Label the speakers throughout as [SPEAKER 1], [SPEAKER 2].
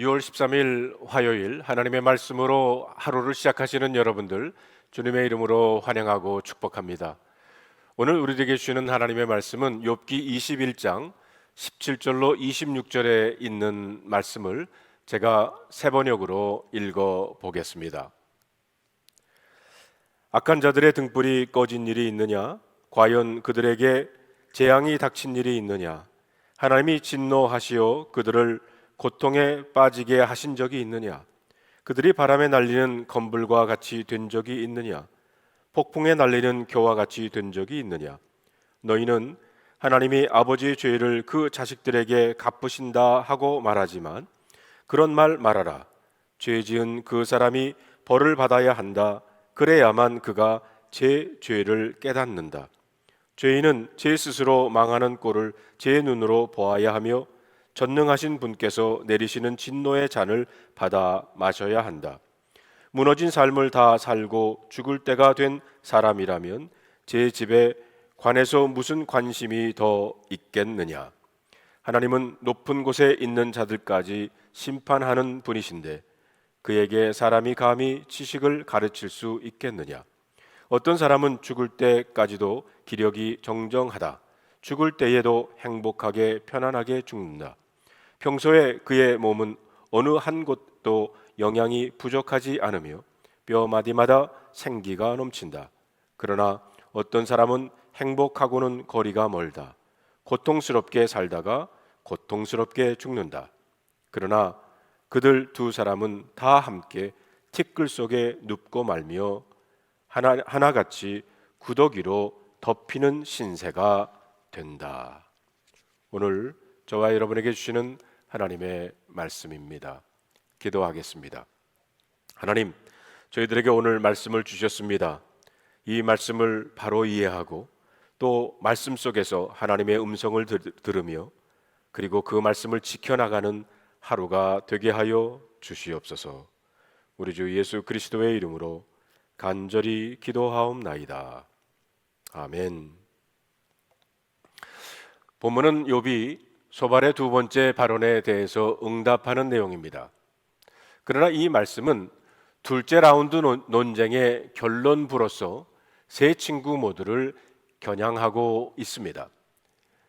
[SPEAKER 1] 6월 13일 화요일 하나님의 말씀으로 하루를 시작하시는 여러분들 주님의 이름으로 환영하고 축복합니다. 오늘 우리에게 주시는 하나님의 말씀은 욥기 21장 17절로 26절에 있는 말씀을 제가 세 번역으로 읽어 보겠습니다. 악한 자들의 등불이 꺼진 일이 있느냐? 과연 그들에게 재앙이 닥친 일이 있느냐? 하나님이 진노하시어 그들을 고통에 빠지게 하신 적이 있느냐? 그들이 바람에 날리는 검불과 같이 된 적이 있느냐? 폭풍에 날리는 겨와 같이 된 적이 있느냐? 너희는 하나님이 아버지의 죄를 그 자식들에게 갚으신다 하고 말하지만 그런 말 말하라. 죄 지은 그 사람이 벌을 받아야 한다. 그래야만 그가 제 죄를 깨닫는다. 죄인은 제 스스로 망하는 꼴을 제 눈으로 보아야 하며 전능하신 분께서 내리시는 진노의 잔을 받아 마셔야 한다. 무너진 삶을 다 살고 죽을 때가 된 사람이라면 제 집에 관해서 무슨 관심이 더 있겠느냐? 하나님은 높은 곳에 있는 자들까지 심판하는 분이신데 그에게 사람이 감히 지식을 가르칠 수 있겠느냐? 어떤 사람은 죽을 때까지도 기력이 정정하다. 죽을 때에도 행복하게 편안하게 죽는다. 평소에 그의 몸은 어느 한 곳도 영양이 부족하지 않으며 뼈 마디마다 생기가 넘친다. 그러나 어떤 사람은 행복하고는 거리가 멀다. 고통스럽게 살다가 고통스럽게 죽는다. 그러나 그들 두 사람은 다 함께 티끌 속에 눕고 말며 하나같이 구더기로 덮이는 신세가 된다. 오늘 저와 여러분에게 주시는 하나님의 말씀입니다. 기도하겠습니다. 하나님, 저희들에게 오늘 말씀을 주셨습니다. 이 말씀을 바로 이해하고 또 말씀 속에서 하나님의 음성을 들으며 그리고 그 말씀을 지켜나가는 하루가 되게 하여 주시옵소서. 우리 주 예수 그리스도의 이름으로 간절히 기도하옵나이다. 아멘. 본문은 욥이 소발의 두 번째 발언에 대해서 응답하는 내용입니다. 그러나 이 말씀은 둘째 라운드 논쟁의 결론부로서 세 친구 모두를 겨냥하고 있습니다.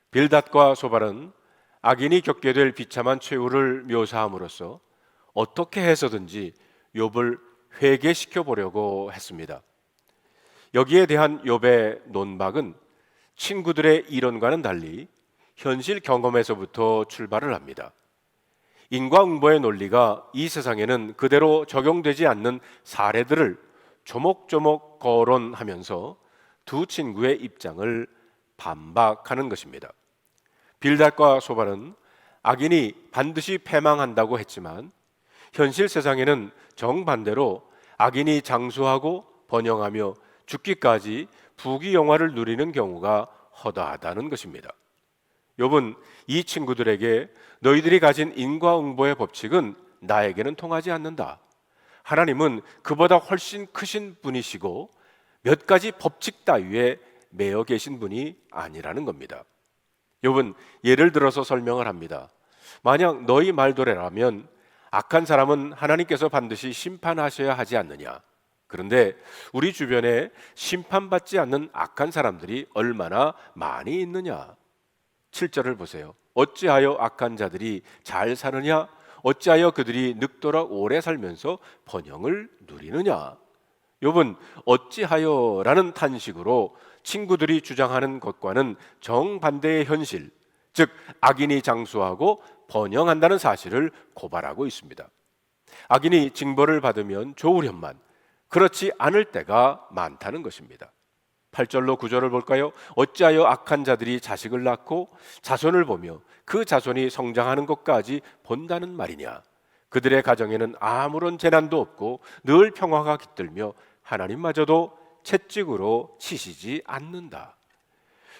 [SPEAKER 1] 빌닷과 소발은 악인이 겪게 될 비참한 최후를 묘사함으로써 어떻게 해서든지 욥을 회개시켜 보려고 했습니다. 여기에 대한 욥의 논박은 친구들의 이론과는 달리 현실 경험에서부터 출발을 합니다. 인과응보의 논리가 이 세상에는 그대로 적용되지 않는 사례들을 조목조목 거론하면서 두 친구의 입장을 반박하는 것입니다. 빌닷과 소발은 악인이 반드시 패망한다고 했지만 현실 세상에는 정반대로 악인이 장수하고 번영하며 죽기까지 부귀영화를 누리는 경우가 허다하다는 것입니다. 욥은 이 친구들에게 너희들이 가진 인과응보의 법칙은 나에게는 통하지 않는다. 하나님은 그보다 훨씬 크신 분이시고 몇 가지 법칙 따위에 매여 계신 분이 아니라는 겁니다. 욥은 예를 들어서 설명을 합니다. 만약 너희 말대로라면 악한 사람은 하나님께서 반드시 심판하셔야 하지 않느냐? 그런데 우리 주변에 심판받지 않는 악한 사람들이 얼마나 많이 있느냐? 7절을 보세요. 어찌하여 악한 자들이 잘 사느냐? 어찌하여 그들이 늙도록 오래 살면서 번영을 누리느냐? 욥은 어찌하여라는 탄식으로 친구들이 주장하는 것과는 정반대의 현실, 즉 악인이 장수하고 번영한다는 사실을 고발하고 있습니다. 악인이 징벌을 받으면 좋으련만 그렇지 않을 때가 많다는 것입니다. 8절로 9절을 볼까요? 어찌하여 악한 자들이 자식을 낳고 자손을 보며 그 자손이 성장하는 것까지 본다는 말이냐? 그들의 가정에는 아무런 재난도 없고 늘 평화가 깃들며 하나님마저도 채찍으로 치시지 않는다.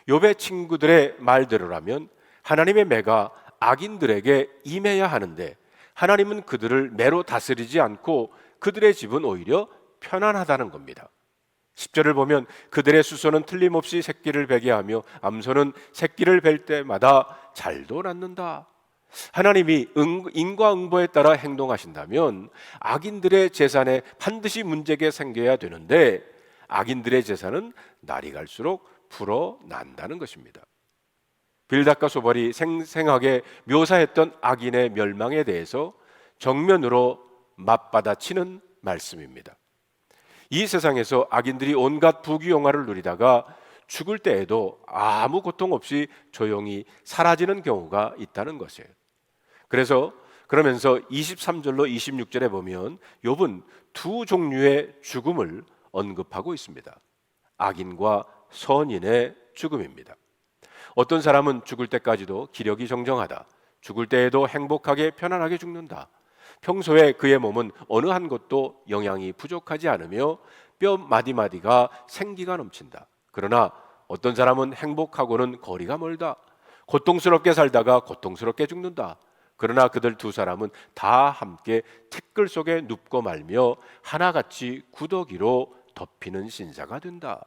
[SPEAKER 1] 욥의 친구들의 말대로라면 하나님의 매가 악인들에게 임해야 하는데 하나님은 그들을 매로 다스리지 않고 그들의 집은 오히려 편안하다는 겁니다. 10절을 보면 그들의 수소는 틀림없이 새끼를 베게 하며 암소는 새끼를 뵐 때마다 잘도 낳는다. 하나님이 인과응보에 따라 행동하신다면 악인들의 재산에 반드시 문제가 생겨야 되는데 악인들의 재산은 날이 갈수록 불어난다는 것입니다. 빌닷과 소발이 생생하게 묘사했던 악인의 멸망에 대해서 정면으로 맞받아치는 말씀입니다. 이 세상에서 악인들이 온갖 부귀영화를 누리다가 죽을 때에도 아무 고통 없이 조용히 사라지는 경우가 있다는 것이에요. 그러면서 23절로 26절에 보면 욥은 두 종류의 죽음을 언급하고 있습니다. 악인과 선인의 죽음입니다. 어떤 사람은 죽을 때까지도 기력이 정정하다, 죽을 때에도 행복하게 편안하게 죽는다. 평소에 그의 몸은 어느 한 곳도 영양이 부족하지 않으며 뼈 마디마디가 생기가 넘친다. 그러나 어떤 사람은 행복하고는 거리가 멀다. 고통스럽게 살다가 고통스럽게 죽는다. 그러나 그들 두 사람은 다 함께 티끌 속에 눕고 말며 하나같이 구더기로 덮이는 신사가 된다.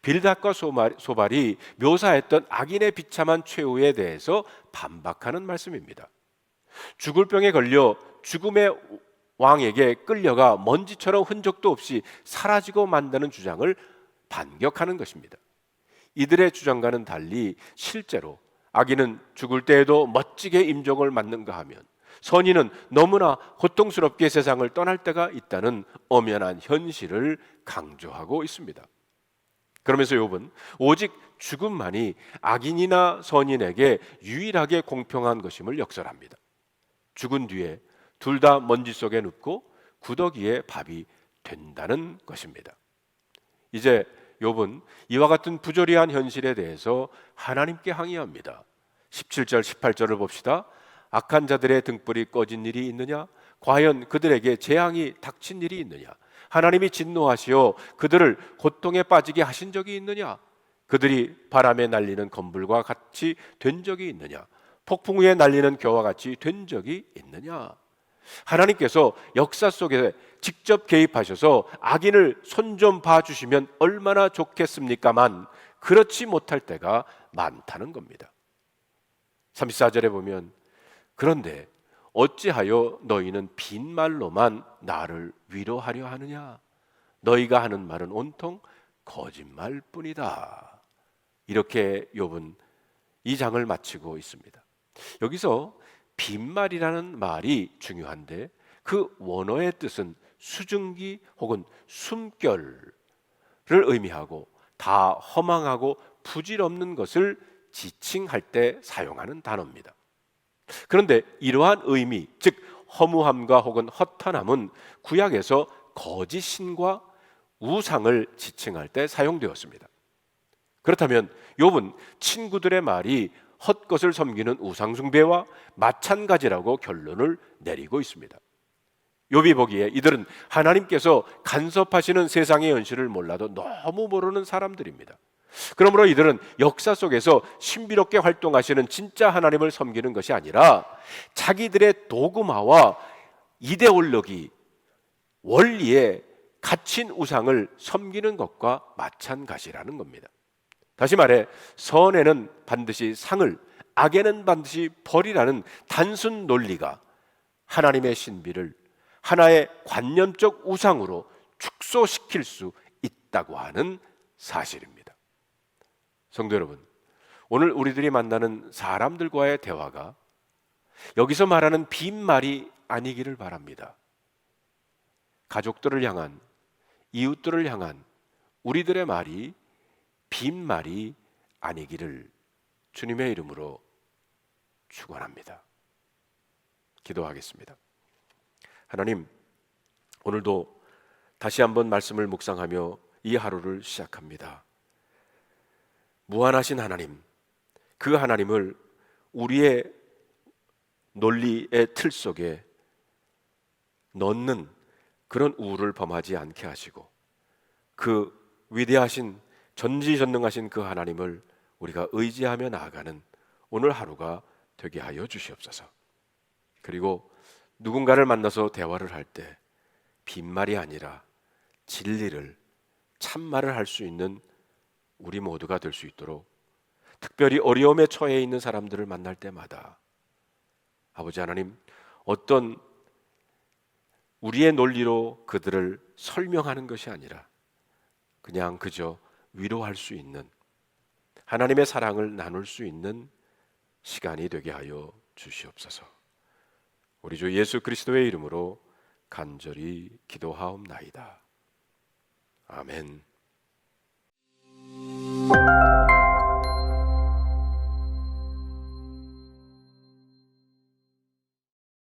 [SPEAKER 1] 빌닷과 소발이 묘사했던 악인의 비참한 최후에 대해서 반박하는 말씀입니다. 죽을 병에 걸려 죽음의 왕에게 끌려가 먼지처럼 흔적도 없이 사라지고 만다는 주장을 반격하는 것입니다. 이들의 주장과는 달리 실제로 악인은 죽을 때에도 멋지게 임종을 맞는가 하면 선인은 너무나 고통스럽게 세상을 떠날 때가 있다는 엄연한 현실을 강조하고 있습니다. 그러면서 욥은 오직 죽음만이 악인이나 선인에게 유일하게 공평한 것임을 역설합니다. 죽은 뒤에 둘 다 먼지 속에 눕고 구더기에 밥이 된다는 것입니다. 이제 욥은 이와 같은 부조리한 현실에 대해서 하나님께 항의합니다. 17절 18절을 봅시다. 악한 자들의 등불이 꺼진 일이 있느냐? 과연 그들에게 재앙이 닥친 일이 있느냐? 하나님이 진노하시어 그들을 고통에 빠지게 하신 적이 있느냐? 그들이 바람에 날리는 건불과 같이 된 적이 있느냐? 폭풍 위에 날리는 겨와 같이 된 적이 있느냐? 하나님께서 역사 속에 직접 개입하셔서 악인을 손 좀 봐주시면 얼마나 좋겠습니까만 그렇지 못할 때가 많다는 겁니다. 34절에 보면 그런데 어찌하여 너희는 빈말로만 나를 위로하려 하느냐? 너희가 하는 말은 온통 거짓말뿐이다. 이렇게 욥은 이 장을 마치고 있습니다. 여기서 빈말이라는 말이 중요한데 그 원어의 뜻은 수증기 혹은 숨결을 의미하고 다 허망하고 부질없는 것을 지칭할 때 사용하는 단어입니다. 그런데 이러한 의미, 즉 허무함과 혹은 허탄함은 구약에서 거짓 신과 우상을 지칭할 때 사용되었습니다. 그렇다면 욥은 친구들의 말이 헛것을 섬기는 우상숭배와 마찬가지라고 결론을 내리고 있습니다. 욥이 보기에 이들은 하나님께서 간섭하시는 세상의 현실을 몰라도 너무 모르는 사람들입니다. 그러므로 이들은 역사 속에서 신비롭게 활동하시는 진짜 하나님을 섬기는 것이 아니라 자기들의 도구마와 이데올로기, 원리에 갇힌 우상을 섬기는 것과 마찬가지라는 겁니다. 다시 말해 선에는 반드시 상을, 악에는 반드시 벌이라는 단순 논리가 하나님의 신비를 하나의 관념적 우상으로 축소시킬 수 있다고 하는 사실입니다. 성도 여러분, 오늘 우리들이 만나는 사람들과의 대화가 여기서 말하는 빈말이 아니기를 바랍니다. 가족들을 향한, 이웃들을 향한 우리들의 말이 빈말이 아니기를 주님의 이름으로 축원합니다. 기도하겠습니다. 하나님, 오늘도 다시 한번 말씀을 묵상하며 이 하루를 시작합니다. 무한하신 하나님, 그 하나님을 우리의 논리의 틀 속에 넣는 그런 우를 범하지 않게 하시고 그 위대하신 전지전능하신 그 하나님을 우리가 의지하며 나아가는 오늘 하루가 되게 하여 주시옵소서. 그리고 누군가를 만나서 대화를 할 때 빈말이 아니라 진리를, 참말을 할 수 있는 우리 모두가 될 수 있도록 특별히 어려움에 처해 있는 사람들을 만날 때마다 아버지 하나님, 어떤 우리의 논리로 그들을 설명하는 것이 아니라 그냥 그저 위로할 수 있는, 하나님의 사랑을 나눌 수 있는 시간이 되게 하여 주시옵소서. 우리 주 예수 그리스도의 이름으로 간절히 기도하옵나이다. 아멘.